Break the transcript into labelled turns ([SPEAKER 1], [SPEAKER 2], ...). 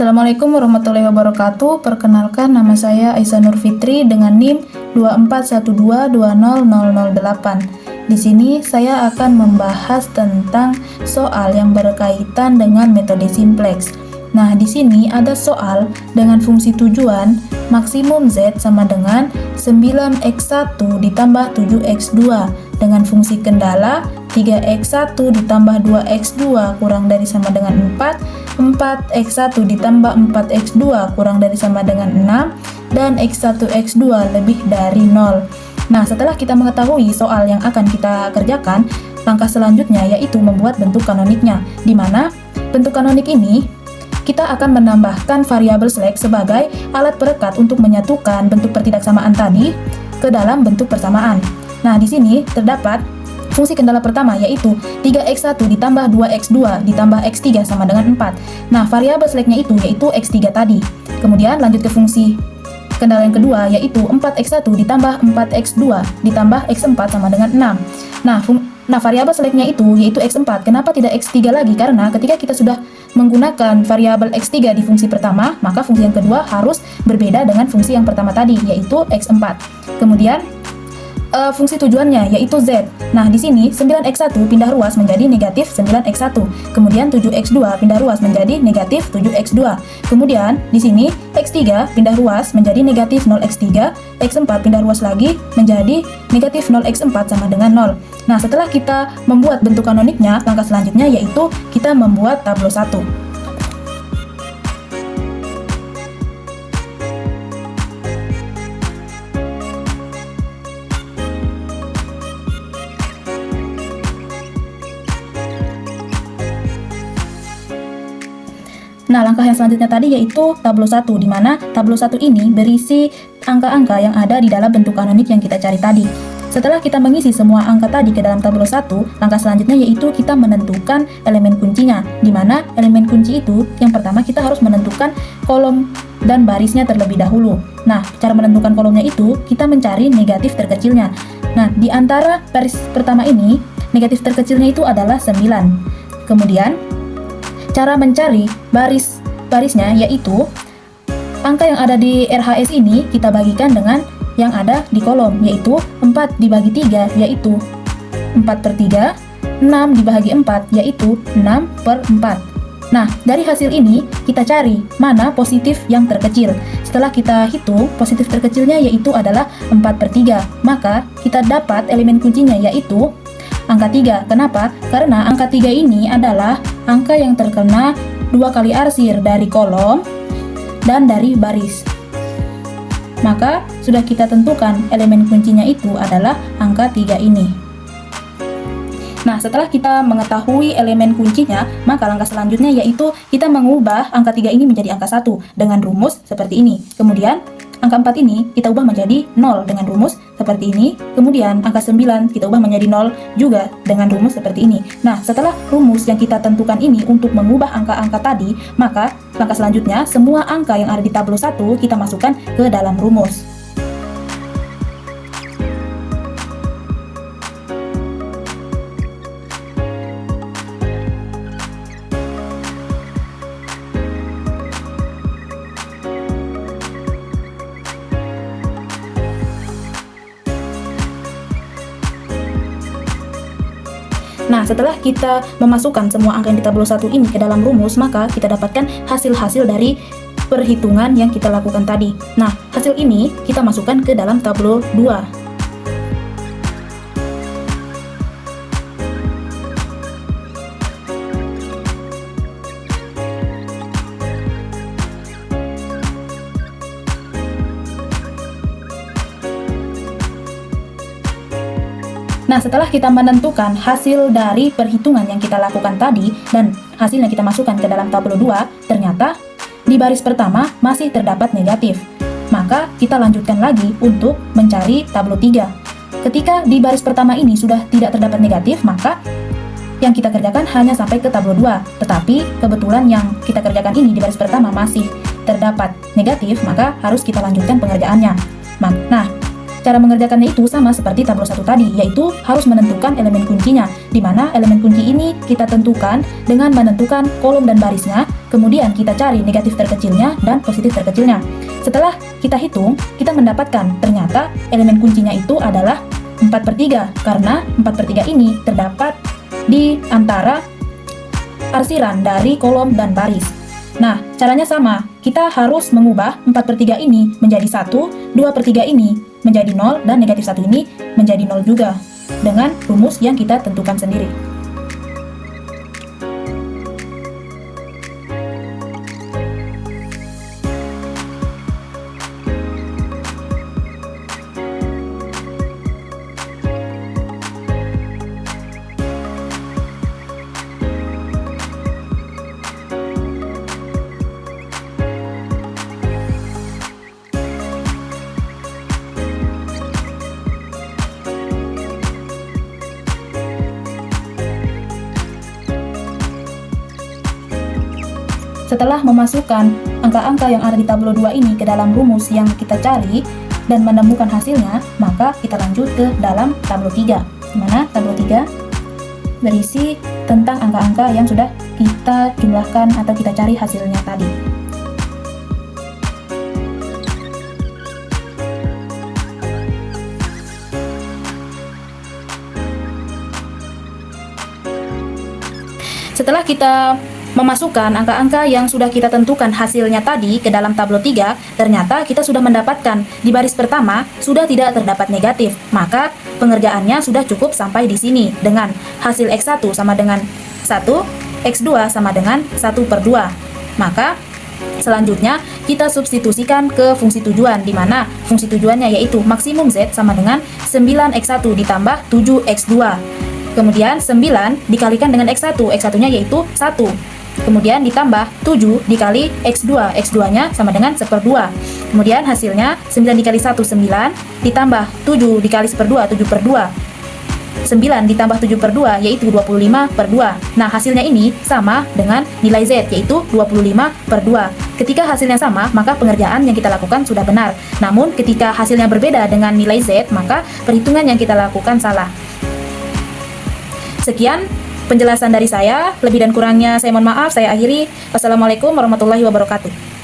[SPEAKER 1] Assalamualaikum warahmatullahi wabarakatuh. Perkenalkan, nama saya Aisyah Nur Fitri dengan NIM 2412200008. Di sini saya akan membahas tentang soal yang berkaitan dengan metode simplex. Nah, di sini ada soal dengan fungsi tujuan maksimum Z sama dengan 9x1 ditambah 7x2 dengan fungsi kendala 3x1 ditambah 2x2 kurang dari sama dengan 4, 4x1 ditambah 4x2 kurang dari sama dengan 6, dan x1x2 lebih dari 0. Nah, setelah kita mengetahui soal yang akan kita kerjakan, langkah selanjutnya yaitu membuat bentuk kanoniknya, di mana bentuk kanonik ini kita akan menambahkan variabel slash sebagai alat perekat untuk menyatukan bentuk pertidaksamaan tadi ke dalam bentuk persamaan. Nah, di sini terdapat fungsi kendala pertama yaitu 3x1 ditambah 2x2 ditambah x3 sama dengan 4. Nah, variabel slash-nya itu yaitu x3 tadi. Kemudian lanjut ke fungsi kendala yang kedua yaitu 4x1 ditambah 4x2 ditambah x4 sama dengan 6. Nah, variabel slash-nya itu yaitu x4. Kenapa tidak x3 lagi? Karena ketika kita sudah menggunakan variabel x3 di fungsi pertama, maka fungsi yang kedua harus berbeda dengan fungsi yang pertama tadi, yaitu x4. Kemudian fungsi tujuannya yaitu Z. Nah, di sini 9x1 pindah ruas menjadi negatif 9x1. Kemudian 7x2 pindah ruas menjadi negatif 7x2. Kemudian di sini x3 pindah ruas menjadi negatif 0x3, x4 pindah ruas lagi menjadi negatif 0x4 sama dengan 0. Nah, setelah kita membuat bentuk kanoniknya, langkah selanjutnya yaitu kita membuat tabel 1. Nah, langkah yang selanjutnya tadi yaitu tabel 1, di mana tabel 1 ini berisi angka-angka yang ada di dalam bentuk kanonik yang kita cari tadi. Setelah kita mengisi semua angka tadi ke dalam tabel 1, langkah selanjutnya yaitu kita menentukan elemen kuncinya, di mana elemen kunci itu yang pertama kita harus menentukan kolom dan barisnya terlebih dahulu. Nah, cara menentukan kolomnya itu kita mencari negatif terkecilnya. Nah, di antara baris pertama ini, negatif terkecilnya itu adalah 9. Kemudian cara mencari barisnya yaitu angka yang ada di RHS ini kita bagikan dengan yang ada di kolom, yaitu 4 dibagi 3 yaitu 4/3, 6 dibagi 4 yaitu 6/4. Nah, dari hasil ini kita cari mana positif yang terkecil. Setelah kita hitung, positif terkecilnya yaitu adalah 4/3, maka kita dapat elemen kuncinya yaitu angka 3. Kenapa? Karena angka 3 ini adalah angka yang terkena 2 kali arsir dari kolom dan dari baris. Maka sudah kita tentukan elemen kuncinya itu adalah angka 3 ini. Nah, setelah kita mengetahui elemen kuncinya, maka langkah selanjutnya yaitu kita mengubah angka 3 ini menjadi angka 1 dengan rumus seperti ini. Kemudian angka 4 ini kita ubah menjadi 0 dengan rumus seperti ini. Kemudian angka 9 kita ubah menjadi 0 juga dengan rumus seperti ini. Nah, setelah rumus yang kita tentukan ini untuk mengubah angka-angka tadi, maka langkah selanjutnya semua angka yang ada di tabel 1 kita masukkan ke dalam rumus. Nah, setelah kita memasukkan semua angka yang di tabel 1 ini ke dalam rumus, maka kita dapatkan hasil-hasil dari perhitungan yang kita lakukan tadi. Nah, hasil ini kita masukkan ke dalam tabel 2. Nah, setelah kita menentukan hasil dari perhitungan yang kita lakukan tadi dan hasilnya kita masukkan ke dalam tabel 2, ternyata di baris pertama masih terdapat negatif. Maka kita lanjutkan lagi untuk mencari tabel 3. Ketika di baris pertama ini sudah tidak terdapat negatif, maka yang kita kerjakan hanya sampai ke tabel 2. Tetapi kebetulan yang kita kerjakan ini di baris pertama masih terdapat negatif, maka harus kita lanjutkan pengerjaannya. Nah, cara mengerjakannya itu sama seperti tabel 1 tadi, yaitu harus menentukan elemen kuncinya, di mana elemen kunci ini kita tentukan dengan menentukan kolom dan barisnya Kemudian kita cari negatif terkecilnya dan positif terkecilnya. Setelah kita hitung, kita mendapatkan ternyata elemen kuncinya itu adalah 4/3, karena 4/3 ini terdapat di antara arsiran dari kolom dan baris. Nah, caranya sama. Kita harus mengubah 4/3 ini menjadi 1, 2/3 ini menjadi 0, dan negatif 1 ini menjadi 0 juga, dengan rumus yang kita tentukan sendiri. Setelah memasukkan angka-angka yang ada di tabel 2 ini ke dalam rumus yang kita cari dan menemukan hasilnya, maka kita lanjut ke dalam tabel 3. Di mana tabel 3 berisi tentang angka-angka yang sudah kita jumlahkan atau kita cari hasilnya tadi. Setelah kita memasukkan angka-angka yang sudah kita tentukan hasilnya tadi ke dalam tabel 3, ternyata kita sudah mendapatkan di baris pertama sudah tidak terdapat negatif. Maka pengerjaannya sudah cukup sampai di sini dengan hasil X1 sama dengan 1, X2 sama dengan 1/2. Maka selanjutnya kita substitusikan ke fungsi tujuan, di mana fungsi tujuannya yaitu maksimum Z sama dengan 9X1 ditambah 7X2. Kemudian 9 dikalikan dengan X1, X1-nya yaitu 1. Kemudian ditambah 7 dikali X2, X2-nya sama dengan 1/2. Kemudian hasilnya 9 dikali 1, 9, ditambah 7 dikali 1/2, 7/2. 9 ditambah 7/2 yaitu 25/2. Nah, hasilnya ini sama dengan nilai Z yaitu 25/2. Ketika hasilnya sama, maka pengerjaan yang kita lakukan sudah benar. Namun, ketika hasilnya berbeda dengan nilai Z, maka perhitungan yang kita lakukan salah. Sekian penjelasan dari saya, lebih dan kurangnya saya mohon maaf, saya akhiri. Wassalamualaikum warahmatullahi wabarakatuh.